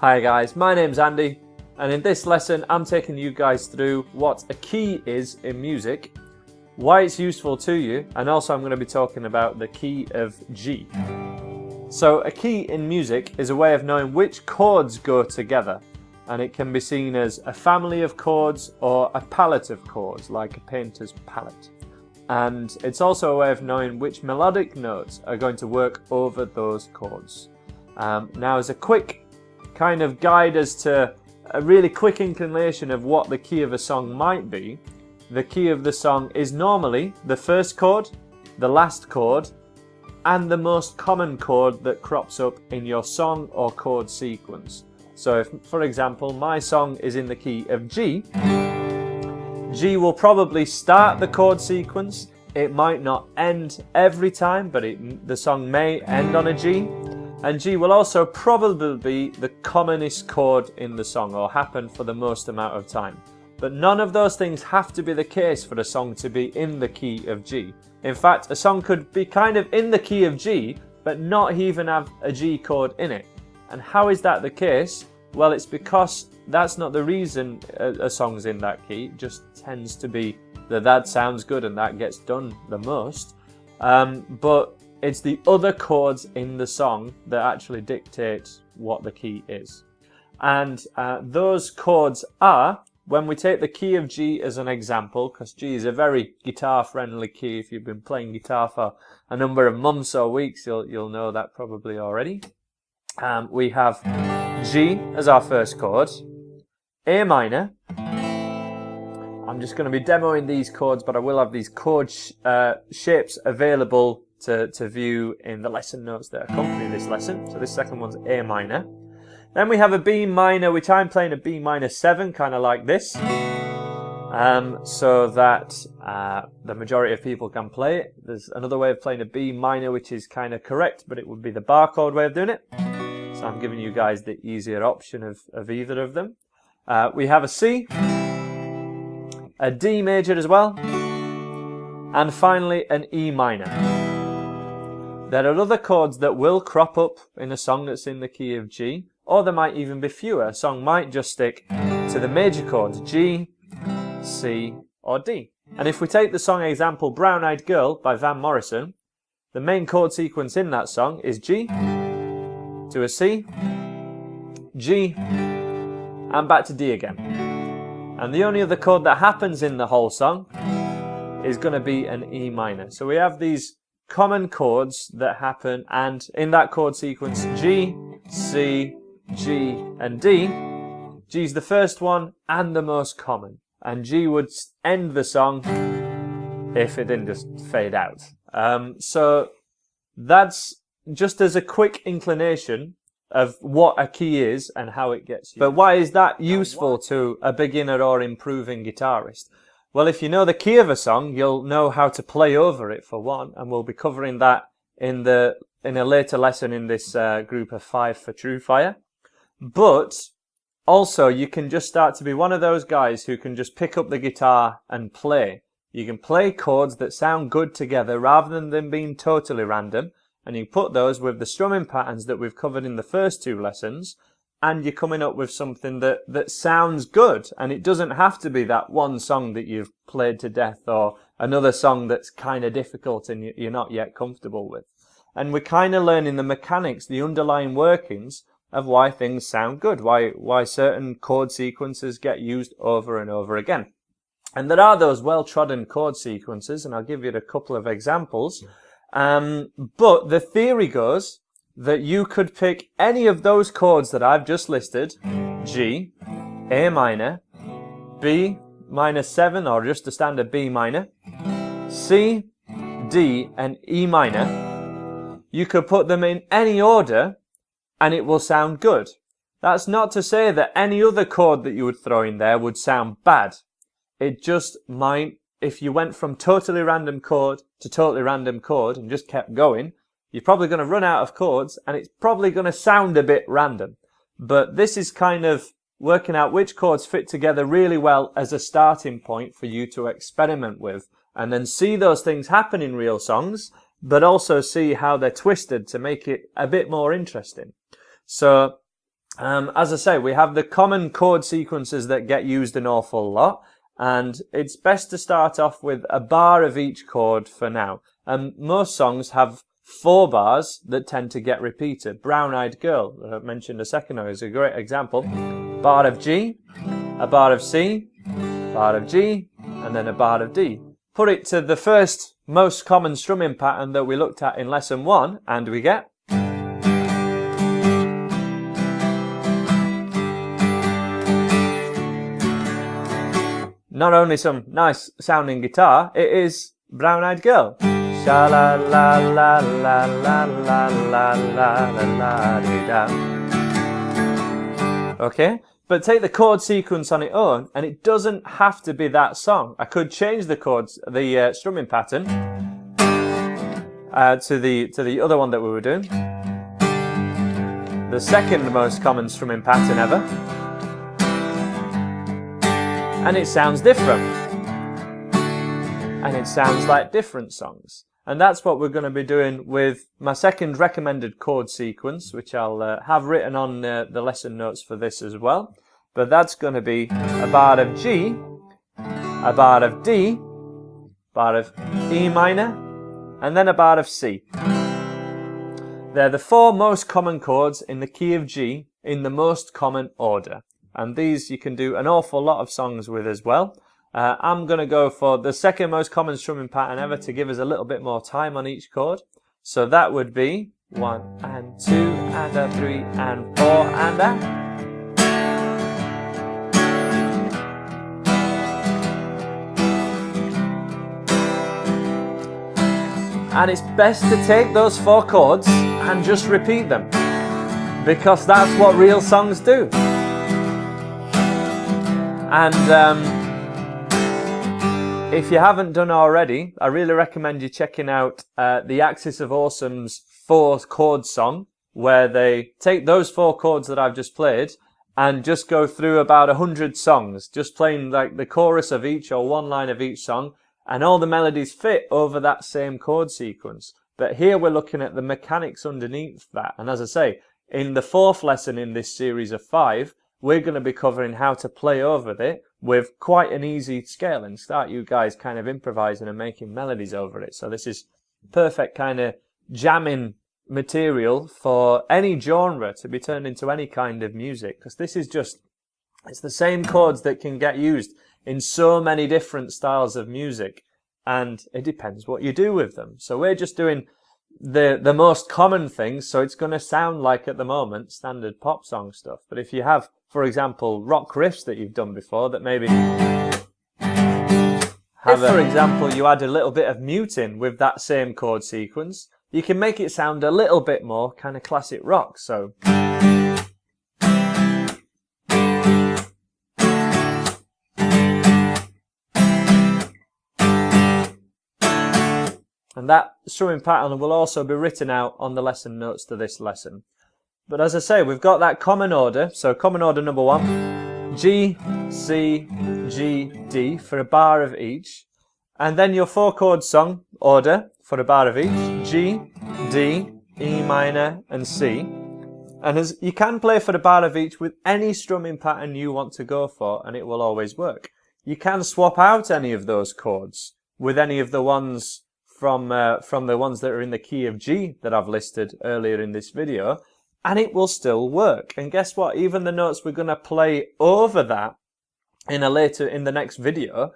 Hi guys, my name's Andy, and in this lesson I'm taking you guys through what a key is in music, why it's useful to you, and also I'm going to be talking about the key of G. So a key in music is a way of knowing which chords go together, and it can be seen as a family of chords or a palette of chords, like a painter's palette. And it's also a way of knowing which melodic notes are going to work over those chords. Now, as a quick kind of guide as to a really quick inclination of what the key of a song might be, the key of the song is normally the first chord, the last chord, and the most common chord that crops up in your song or chord sequence. So if, for example, my song is in the key of G, G will probably start the chord sequence. It might not end every time, but the song may end on a G. And G will also probably be the commonest chord in the song, or happen for the most amount of time. But none of those things have to be the case for a song to be in the key of G. In fact, a song could be kind of in the key of G, but not even have a G chord in it. And how is that the case? Well, it's because that's not the reason a song's in that key. It just tends to be that sounds good and that gets done the most. But it's the other chords in the song that actually dictate what the key is. And those chords are, when we take the key of G as an example, because G is a very guitar-friendly key. If you've been playing guitar for a number of months or weeks, you'll know that probably already. We have G as our first chord, A minor. I'm just going to be demoing these chords, but I will have these chord shapes available to view in the lesson notes that accompany this lesson. So this second one's A minor. Then we have a B minor, which I'm playing a B minor 7, kind of like this, so that the majority of people can play it. There's another way of playing a B minor, which is kind of correct, but it would be the bar chord way of doing it. So I'm giving you guys the easier option of either of them. We have a C, a D major as well, and finally an E minor. There are other chords that will crop up in a song that's in the key of G, or there might even be fewer. A song might just stick to the major chords G, C, or D. And if we take the song example Brown Eyed Girl by Van Morrison, the main chord sequence in that song is G to a C, G, and back to D again. And the only other chord that happens in the whole song is going to be an E minor. So we have these common chords that happen, and in that chord sequence, G, C, G, and D, G is the first one and the most common. And G would end the song if it didn't just fade out. So that's just as a quick inclination of what a key is and how it gets used. But why is that useful to a beginner or improving guitarist? Well, if you know the key of a song, you'll know how to play over it, for one, and we'll be covering that in a later lesson in this group of 5 for True Fire. But also, you can just start to be one of those guys who can just pick up the guitar and play. You can play chords that sound good together rather than them being totally random. And you put those with the strumming patterns that we've covered in the first 2 lessons, and you're coming up with something that sounds good. And it doesn't have to be that one song that you've played to death, or another song that's kind of difficult and you're not yet comfortable with. And we're kind of learning the mechanics, the underlying workings of why things sound good, why certain chord sequences get used over and over again. And there are those well-trodden chord sequences, and I'll give you a couple of examples. But the theory goes that you could pick any of those chords that I've just listed, G, A minor, B minor 7, or just a standard B minor, C, D, and E minor. You could put them in any order and it will sound good. That's not to say that any other chord that you would throw in there would sound bad. It just might. If you went from totally random chord to totally random chord and just kept going, you're probably going to run out of chords and it's probably going to sound a bit random. But this is kind of working out which chords fit together really well as a starting point for you to experiment with, and then see those things happen in real songs, but also see how they're twisted to make it a bit more interesting. So As I say, we have the common chord sequences that get used an awful lot, and it's best to start off with a bar of each chord for now. And most songs have 4 bars that tend to get repeated. Brown Eyed Girl, that I mentioned a second ago, is a great example. Bar of G, a bar of C, bar of G, and then a bar of D. Put it to the first most common strumming pattern that we looked at in lesson 1, and we get... Not only some nice sounding guitar, it is Brown Eyed Girl. Sha la la la la la la la la la la. Okay, but take the chord sequence on its own, and it doesn't have to be that song. I could change the chords, the strumming pattern to the other one that we were doing. The second most common strumming pattern ever. And it sounds different. And it sounds like different songs. And that's what we're going to be doing with my second recommended chord sequence, which I'll have written on the lesson notes for this as well. But that's going to be a bar of G, a bar of D, bar of E minor, and then a bar of C. They're the 4 most common chords in the key of G in the most common order. And these you can do an awful lot of songs with as well. I'm going to go for the second most common strumming pattern ever to give us a little bit more time on each chord. So that would be 1 and 2 and a 3 and 4 and a... And it's best to take those 4 chords and just repeat them, because that's what real songs do. And if you haven't done already, I really recommend you checking out the Axis of Awesome's 4 chord song, where they take those 4 chords that I've just played and just go through about 100 songs, just playing like the chorus of each or one line of each song, and all the melodies fit over that same chord sequence. But here we're looking at the mechanics underneath that. And as I say, in the 4th lesson in this series of 5, we're going to be covering how to play over it with quite an easy scale and start you guys kind of improvising and making melodies over it. So this is perfect kind of jamming material for any genre to be turned into any kind of music, because this is just, it's the same chords that can get used in so many different styles of music, and it depends what you do with them. So we're just doing the most common things, so it's going to sound like at the moment standard pop song stuff. But if you have, for example, rock riffs that you've done before that maybe have, for example, you add a little bit of muting with that same chord sequence, you can make it sound a little bit more kind of classic rock. So and that strumming pattern will also be written out on the lesson notes to this lesson. But as I say, we've got that common order. So common order number 1, G, C, G, D for a bar of each. And then your 4 chord song order for a bar of each, G, D, E minor and C. And as you can play for a bar of each with any strumming pattern you want to go for, and it will always work. You can swap out any of those chords with any of the ones from the ones that are in the key of G that I've listed earlier in this video, and it will still work. And guess what? Even the notes we're going to play over that in the next video,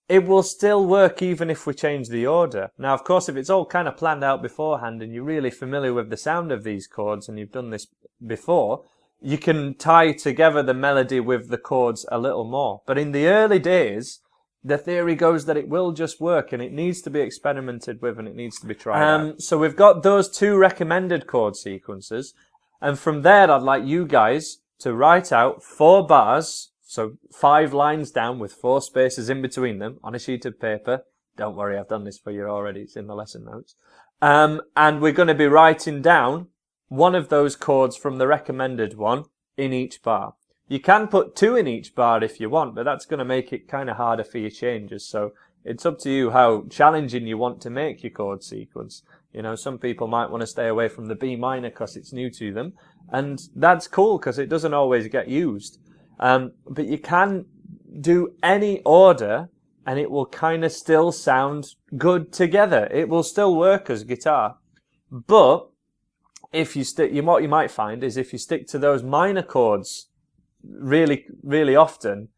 it will still work even if we change the order. Now, of course, if it's all kind of planned out beforehand and you're really familiar with the sound of these chords and you've done this before, you can tie together the melody with the chords a little more. But in the early days, the theory goes that it will just work, and it needs to be experimented with, and it needs to be tried out. So we've got those 2 recommended chord sequences, and from there I'd like you guys to write out 4 bars, so 5 lines down with 4 spaces in between them on a sheet of paper. Don't worry, I've done this for you already, it's in the lesson notes. And we're going to be writing down one of those chords from the recommended one in each bar. You can put 2 in each bar if you want, but that's going to make it kind of harder for your changes. So It's up to you how challenging you want to make your chord sequence. You know, some people might want to stay away from the B minor because it's new to them, and that's cool because it doesn't always get used. But you can do any order and it will kind of still sound good together. It will still work as guitar. But if you stick, what you might find is if you stick to those minor chords really, really often,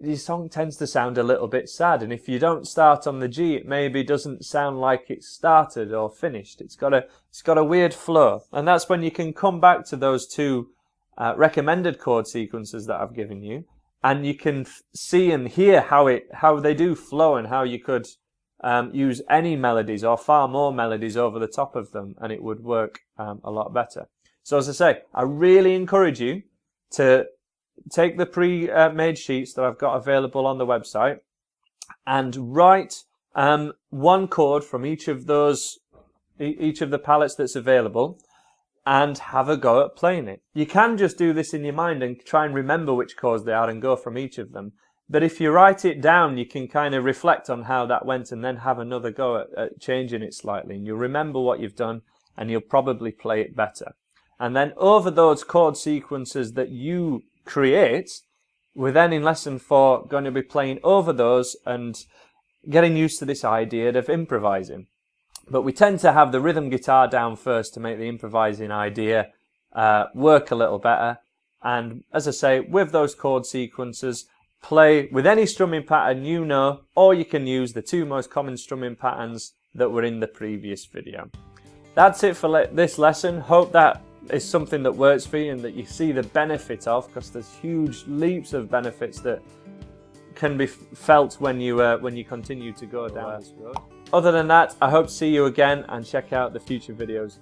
your song tends to sound a little bit sad. And if you don't start on the G, it maybe doesn't sound like it's started or finished. It's got a weird flow. And that's when you can come back to those two recommended chord sequences that I've given you, and you can see and hear how they do flow, and how you could use any melodies or far more melodies over the top of them, and it would work a lot better. So as I say, I really encourage you to take the pre-made sheets that I've got available on the website and write one chord from each of the palettes that's available, and have a go at playing it. You can just do this in your mind and try and remember which chords they are and go from each of them. But if you write it down, you can kind of reflect on how that went and then have another go at changing it slightly. And you'll remember what you've done and you'll probably play it better. And then over those chord sequences that you create, we're then in lesson 4 going to be playing over those and getting used to this idea of improvising. But we tend to have the rhythm guitar down first to make the improvising idea work a little better. And as I say, with those chord sequences, play with any strumming pattern you know, or you can use the two most common strumming patterns that were in the previous video. That's it for this lesson. Hope that is something that works for you and that you see the benefit of, because there's huge leaps of benefits that can be felt when you continue to go down this road. Other than that, I hope to see you again and check out the future videos.